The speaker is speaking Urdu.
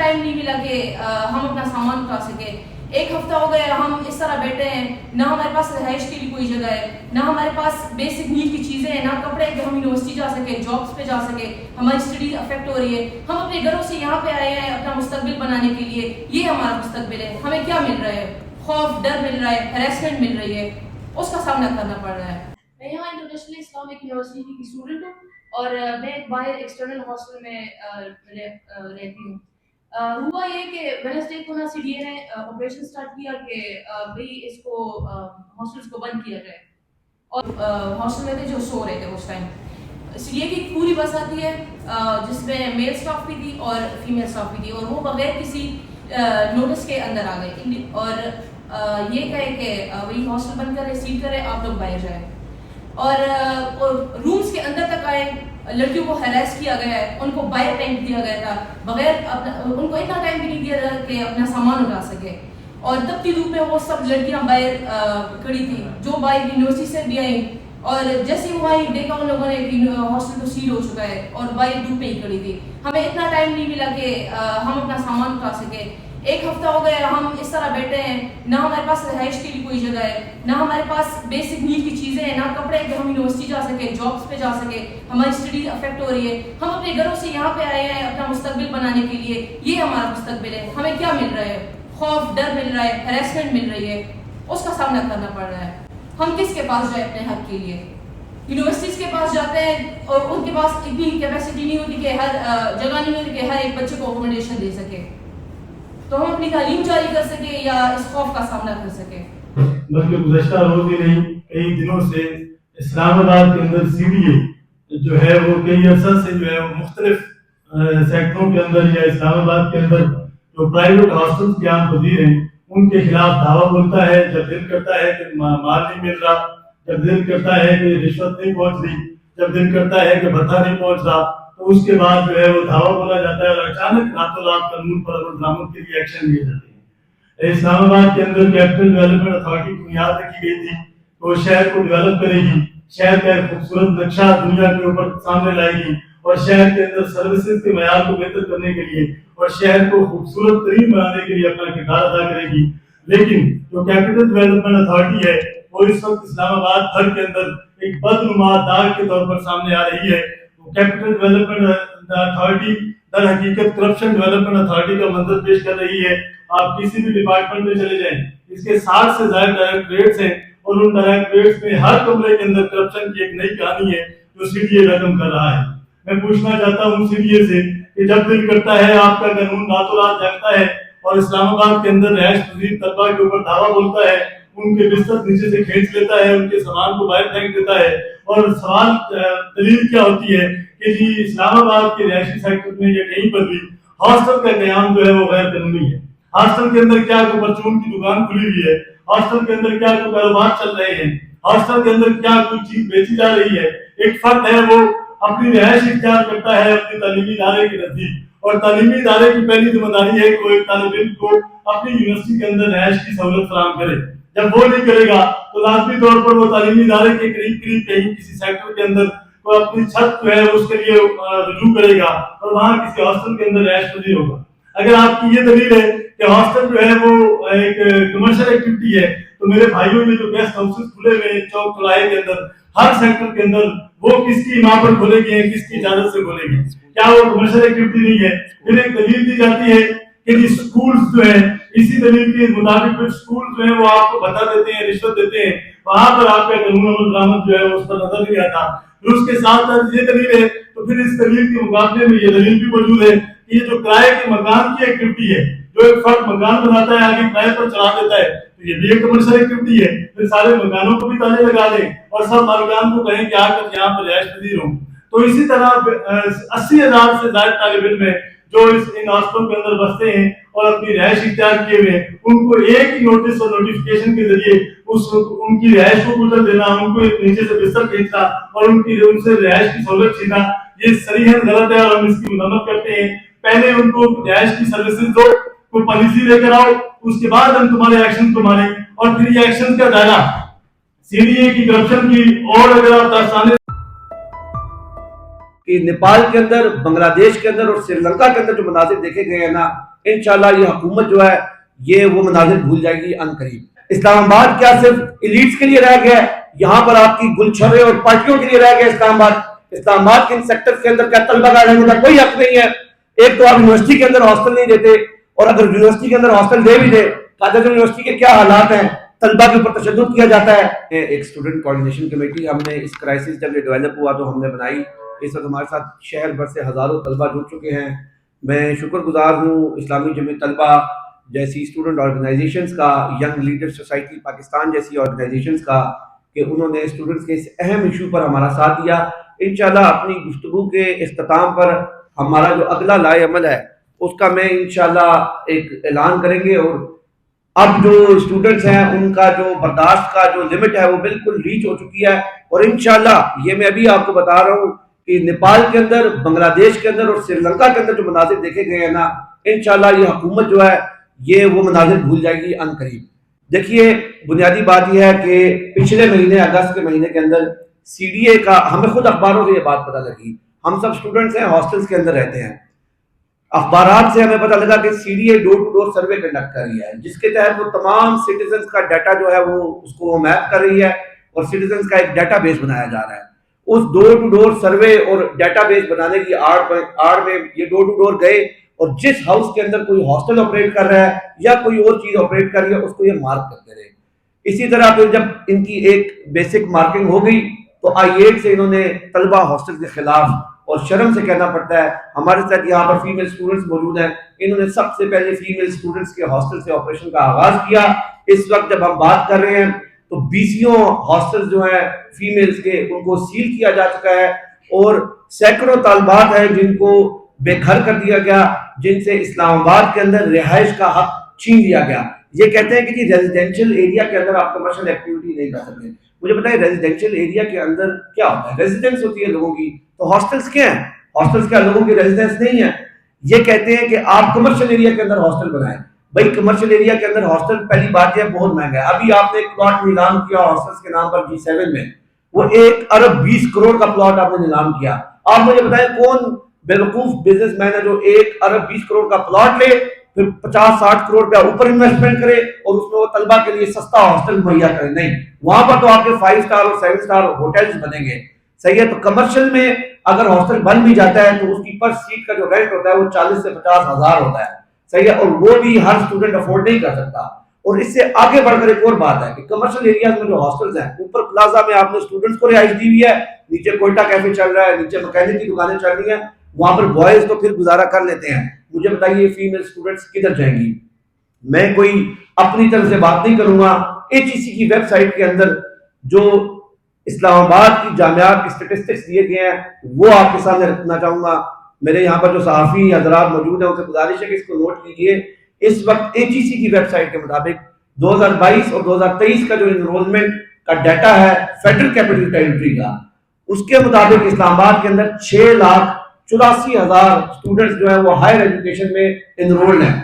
ٹائم نہیں ملا کہ ہم اپنا سامان اٹھا سکے. ایک ہفتہ ہو گیا ہم اس طرح بیٹھے ہیں, نہ ہمارے پاس رہائش کے لیے کوئی جگہ ہے, نہ ہمارے پاس بیسک نیڈ کی چیزیں ہیں, نہ کپڑے کہ ہم یونیورسٹی جا سکے, جابس پہ جا سکے, ہماری اسٹڈی افیکٹ ہو رہی ہے. ہم اپنے گھروں سے یہاں پہ آئے ہیں اپنا مستقبل بنانے کے لیے. یہ ہمارا مستقبل ہے. ہمیں کیا مل رہا ہے؟ خوف, ڈر مل رہا ہے, ہیراسمنٹ مل رہی ہے, اس کا سامنا کرنا پڑ رہا ہے. میں یہاں انٹرنیشنل اسلامک یونیورسٹی کی اسٹوڈنٹ ہوں اور میں باہر ایکسٹرنل ہاسٹل میں رہتی ہوں. ہوا یہ کہ وینسڈے کو نا سی ڈی اے نے آپریشن اسٹارٹ کیا کہ بھئی اس کو ہاسٹلس کو بند کیا جائے, اور ہاسٹل میں تھے جو سو رہے تھے اس ٹائم. سی ڈی اے کی پوری بس آتی ہے جس میں میل اسٹاف بھی تھی اور فیمیل اسٹاف بھی تھی, اور وہ بغیر کسی نوٹس کے اندر آ گئے اور یہ کہے کہ وہی ہاسٹل بند کرے, سیل کرے, آپ لوگ باہر جائیں. اور رومز کے اندر تک آئے, لڑکیوں کو ہیراس کیا گیا ہے, ان کو باہر ٹینک دیا گیا تھا, بغیر ان کو اتنا ٹائم بھی نہیں دیا گیا کہ اپنا سامان اٹھا سکے. اور تپتی دھوپ میں وہ سب لڑکیاں باہر کھڑی تھیں جو باہر یونیورسٹی سے بھی آئیں, اور جیسے ہی وہاں دیکھا ان لوگوں نے کہ ہاسٹل تو سیل ہو چکا ہے اور باہر دھوپ میں ہی کھڑی تھی. ہمیں اتنا ٹائم نہیں ملا کہ ہم اپنا سامان اٹھا سکے. ایک ہفتہ ہو گیا ہم اس طرح بیٹھے ہیں, نہ ہمارے پاس رہائش کے لیے کوئی جگہ ہے, نہ ہمارے پاس بیسک نیڈ کی چیزیں ہیں, نہ کپڑے کہ ہم یونیورسٹی جا سکے, جابس پہ جا سکے, ہماری اسٹڈی افیکٹ ہو رہی ہے. ہم اپنے گھروں سے یہاں پہ آئے ہیں اپنا مستقبل بنانے کے لیے. یہ ہمارا مستقبل ہے. ہمیں کیا مل رہا ہے؟ خوف, ڈر مل رہا ہے, ہیراسمنٹ مل رہی ہے, اس کا سامنا کرنا پڑ رہا ہے. ہم کس کے پاس جائیں اپنے حق کے لیے؟ یونیورسٹیز کے پاس جاتے ہیں اور ان کے پاس اتنی کیپیسٹی نہیں ہوتی کہ ہر جگہ نہیں ہوتی کہ ہر ایک بچے کو اکوموڈیشن دے سکے, تو ہم اپنی تعلیم جاری کر سکیں یا اس خوف کا سامنا کر سکیں. بلکہ گزشتہ روز ہی نہیں کئی دنوں سے اسلام آباد کے اندر سی ڈی اے جو ہے وہ کئی عرصہ سے جو ہے وہ مختلف سیکٹروں کے اندر یا اسلام آباد کے اندر جو پرائیویٹ ہاسٹل قیام پذیر ہیں ان کے خلاف دعویٰ بولتا ہے. جب دل کرتا ہے کہ مال نہیں مل رہا, جب دل کرتا ہے کہ رشوت نہیں پہنچ رہی, جب دل کرتا ہے کہ بھتہ نہیں پہنچ رہا, تو اس کے بعد جو ہے وہ دعویٰ بولا جاتا ہے اور اچانک راتوں رات قانون پر عمل درآمد کے لیے ایکشن لیے جاتے ہیں. اسلام آباد کے اندر کیپٹل ڈیولپمنٹ اتھارٹی کی بنیاد رکھی گئی تھی, وہ شہر کو ڈیولپ کرے گی, شہر کا ایک خوبصورت نقشہ دنیا کے اوپر سامنے لائے گی, اور شہر کے اندر سروسز کے معیار کو بہتر کرنے کے لیے اور شہر کو خوبصورت ترین بنانے کے لیے اپنا کردار ادا کرے گی. لیکن جو کیپٹل ڈیولپمنٹ اتھارٹی ہے وہ اس وقت اسلام آباد بھر کے اندر ایک بدنما داغ کے طور پر سامنے آ رہی ہے. کیپٹل ڈیولپمنٹ اتھارٹی در حقیقت کرپشن ڈیولپمنٹ اتھارٹی کا منظر پیش کر رہی ہے. آپ کسی بھی ڈپارٹمنٹ میں چلے جائیں, اس کے 60 سے زائد ڈائریکٹریٹس ہیں, اور ان ڈائریکٹریٹس میں ہر کمرے کے اندر کرپشن کی ایک نئی کہانی ہے جو سی ڈی اے رقم کر رہا ہے. میں پوچھنا چاہتا ہوں سی ڈی اے سے کہ جب دل کرتا ہے آپ کا قانون راتوں رات جاگتا ہے اور اسلام آباد کے اندر رہائش پذیر طلبہ کے اوپر دعویٰ بولتا ہے, ان کے بستر نیچے سے کھینچ لیتا ہے, ان کے سامان کو باہر پھینک دیتا ہے, اور سوال دلیل کیا ہوتی ہے کہ جی اسلام آباد کے رہائشی سیکٹر میں یا کہیں پر بھی ہاسٹل کا قیام جو ہے وہ غیر قانونی ہے. ہاسٹل کے اندر کیا کوئی پرچون کی دکان کھلی ہوئی ہے, ہاسٹل کے اندر کیا کوئی کاروبار چل رہے ہیں, ہاسٹل کے اندر کیا کوئی چیز بیچی جا رہی ہے. ایک فرد ہے وہ اپنی رہائش اختیار کرتا ہے اپنے تعلیمی ادارے کے نزدیک, اور تعلیمی ادارے کی پہلی ذمہ داری ہے کہ وہ ایک طالب علم کو اپنی یونیورسٹی کے اندر رہائش کی سہولت فراہم کرے. جب وہ نہیں کرے گا تو لازمی طور پر وہ تعلیمی ادارے کے قریب کہیں کسی سیکٹر کے اندر وہ اپنی چھت جو ہے اس کے لیے رجوع کرے گا اور وہاں کسی ہاسٹل کے اندر رہائش پذیر ہوگا. اگر آپ کی یہ دلیل ہے کہ ہاسٹل جو ہے وہ ایک کمرشل ایکٹیویٹی ہے, تو میرے بھائیوں نے جو گیسٹ ہاؤسز کھلے ہوئے ہیں چوک چوراہے کے اندر ہر سیکٹر کے اندر, وہ کس کی ماں پر کھولے گئے ہیں, کس کی اجازت سے کھولے گئے, کیا وہ کمرشل ایکٹیویٹی نہیں ہے؟ پھر ایک دلیل دی جاتی ہے کہ جی اسکولز جو ہیں اسی دلیل کے مطابق اسکول جو ہیں وہ آپ کو بتا دیتے ہیں, رشوت دیتے ہیں, وہاں پر آپ کا قانون عمل درآمد جو ہے اس پر نظر نہیں آتا. پھر اس کے ساتھ ساتھ یہ دلیل ہے, تو پھر اس دلیل کے مقابلے میں یہ دلیل بھی موجود ہے کہ یہ جو کرائے کے مکان کی ایکٹیویٹی ہے, جو ایک فرد مکان بناتا ہے آگے کرائے پر چڑھا دیتا ہے, تو یہ بھی ایک کمرشل ایکٹیویٹی ہے. پھر سارے مکانوں کو بھی تالے لگا دیں اور سب مالکان کو کہیں کہ آ کر یہاں پر رہائش پذیر ہوں. تو اسی طرح 80,000 سے زائد طالب علم ہیں جو ان ہاسٹلوں کے اندر بستے ہیں اور اپنی رہائش اختیار کیے ہوئے ہیں, ان کو ایک ہی نوٹس اور نوٹیفکیشن کے ذریعے ان کی رہائش کو گزر دینا, ان کو نیچے سے بستر کھینچنا اور ان سے رہائش کی سہولت چھینا, یہ صریحاً غلط ہے اور ہم اس کی مذمت کرتے ہیں. پہلے ان کو رہائش کی سروسز دو, کوئی پالیسی لے کر آؤ, اس کے بعد ہم تمہارے ایکشن کو مانیں. اور پھر یہ ایکشن کا دائرہ سی ڈی اے کی کرپشن کی, اور اگر آپ داستانے کہ نیپال کے اندر, بنگلہ دیش کے اندر اور سری لنکا کے اندر جو مناظر دیکھے گئے ہیں نا, انشاءاللہ یہ حکومت جو ہے یہ وہ مناظر بھول جائے گی ان قریب. اسلام آباد کیا صرف ایلیٹس کے لیے رہ گیا ہے؟ یہاں پر آپ کی گلچھرے اور پارٹیوں کے لیے رہ گیا اسلام آباد. اسلام آباد کے ان سیکٹر کے اندر کیا طلبہ کا رہنے کا کوئی حق نہیں ہے؟ ایک تو آپ یونیورسٹی کے اندر ہاسٹل نہیں دیتے, اور اگر یونیورسٹی کے اندر ہاسٹل دے بھی دے, قادر یونیورسٹی کے کیا حالات ہیں, طلبہ کے اوپر تشدد کیا جاتا ہے. ایک اسٹوڈنٹ کوآرڈینیشن کمیٹی ہم نے اس کرائسس جب یہ ڈیولپ ہوا تو ہم نے بنائی. اس وقت ہمارے ساتھ شہر بھر سے ہزاروں طلبہ جڑ چکے ہیں. میں شکر گزار ہوں اسلامی جمعیت طلبہ جیسی اسٹوڈنٹ آرگنائزیشنز کا, ینگ لیڈر سوسائٹی پاکستان جیسی آرگنائزیشنز کا, کہ انہوں نے اسٹوڈنٹس کے اس اہم ایشو پر ہمارا ساتھ دیا. انشاءاللہ اپنی گفتگو کے اختتام پر ہمارا جو اگلا لائے عمل ہے اس کا میں انشاءاللہ ایک اعلان کریں گے. اور اب جو اسٹوڈنٹس ہیں ان کا جو برداشت کا جو لمٹ ہے وہ بالکل ریچ ہو چکی ہے. اور انشاءاللہ یہ میں ابھی آپ کو بتا رہا ہوں کہ نیپال کے اندر, بنگلہ دیش کے اندر اور سری لنکا کے اندر جو مناظر دیکھے گئے ہیں نا, انشاءاللہ یہ حکومت جو ہے یہ وہ مناظر بھول جائے گی ان قریب. دیکھیے بنیادی بات یہ ہے کہ پچھلے مہینے اگست کے مہینے کے اندر سی ڈی اے کا, ہمیں خود اخباروں سے یہ بات پتہ لگی, ہم سب اسٹوڈنٹس ہیں, ہاسٹلس کے اندر رہتے ہیں, اخبارات سے ہمیں پتہ لگا کہ C D A door to door survey conduct کر رہی ہے, جس کے تحت وہ تمام سٹیزنز کا ڈیٹا جو ہے وہ اس کو میپ کر رہی ہے اور سٹیزنز کا ایک ڈیٹا بیس بنایا جا رہا ہے. اس ڈور ٹو ڈور سروے اور ڈیٹا بیس بنانے کی آڑ میں یہ ڈور ٹو ڈور گئے اور جس ہاؤس کے اندر کوئی ہاسٹل آپریٹ کر رہا ہے یا کوئی اور چیز آپریٹ کر رہی ہے اس کو یہ مارک کرتے رہے. اسی طرح پھر جب ان کی ایک بیسک مارکنگ ہو گئی تو I8 سے انہوں نے طلبہ ہاسٹل کے خلاف, اور شرم سے کہنا پڑتا ہے ہمارے ساتھ یہاں پر فیمیل اسٹوڈنٹس موجود ہیں, انہوں نے سب سے پہلے فیمیل اسٹوڈنٹس کے ہاسٹل سے آپریشن کا آغاز کیا. اس وقت جب ہم بات کر رہے ہیں تو 20 ہاسٹل جو ہیں فیمیلز کے ان کو سیل کیا جا چکا ہے, اور سینکڑوں طالبات ہیں جن کو بے گھر کر دیا گیا, جن سے اسلام آباد کے اندر رہائش کا حق چھین لیا گیا. یہ کہتے ہیں کہ جی ریزیڈینشیل ایریا کے اندر آپ کمرشل ایکٹیویٹی نہیں کر سکتے. مجھے بتائیں ریزیڈینشیل ایریا کے اندر کیا ہوتا ہے؟ ریزیڈنس ہوتی ہے لوگوں کی, تو ہاسٹلس کیا ہیں؟ ہاسٹلس کیا لوگوں کی ریزیڈنس نہیں ہے؟ یہ کہتے ہیں کہ آپ کمرشل ایریا کے اندر ہاسٹل بنائیں. بھائی کمرشل ایریا کے اندر ہاسٹل پہلی بات یہ بہت مہنگا ہے. ابھی آپ نے ایک پلاٹ نیلام کیا ہاسٹلس کے نام پر G7 میں, وہ 1 ارب 20 کروڑ کا پلاٹ آپ نے نیلام کیا. آپ مجھے بتائیں کون بیوقوف بزنس مین ہے جو 1 ارب 20 کروڑ کا پلاٹ لے, پھر 50-60 کروڑ روپیہ اوپر انویسٹمنٹ کرے اور اس میں وہ طلبہ کے لیے سستا ہاسٹل مہیا کرے؟ نہیں, وہاں پر تو آپ کے 5 اسٹار اور 7 اسٹار ہوٹلز بنیں گے. صحیح ہے, تو کمرشل میں اگر ہاسٹل بن بھی جاتا ہے تو اس کی پر سیٹ کا جو رینٹ ہوتا ہے وہ 40 سے 50 ہزار ہوتا ہے. صحیح ہے, اور وہ بھی ہر اسٹوڈنٹ افورڈ نہیں کر سکتا. اور اس سے آگے بڑھ کر ایک اور بات ہے کہ کمرشل ایریاز میں جو ہاسٹلز ہیں, اوپر پلازا میں آپ نے اسٹوڈنٹس کو رہائش دی ہوئی ہے, نیچے کوئٹہ کیفے چل رہا ہے, نیچے مکینک کی دکانیں چل رہی ہیں, وہاں پر بوائز تو پھر گزارا کر لیتے ہیں. مجھے بتائیے فیمیل اسٹوڈنٹس کدھر جائیں گی؟ میں کوئی اپنی طرف سے بات نہیں کروں گا. HEC کی ویب سائٹ کے اندر جو اسلام آباد کی جامعات کی اسٹیٹسٹکس دیے گئے ہیں وہ آپ کے سامنے رکھنا چاہوں گا. میرے یہاں پر جو صحافی حضرات موجود ہیں ان سے گزارش ہے کہ اس کو نوٹ کیجیے. اس وقت HEC کی ویب سائٹ کے مطابق 2022 اور 2023 کا جو انرولمنٹ کا ڈیٹا ہے فیڈرل کیپٹل ٹیریٹری کا, اس کے مطابق اسلام آباد کے اندر 6,84,000 اسٹوڈنٹس جو ہیں وہ ہائر ایجوکیشن میں انرولڈ ہیں.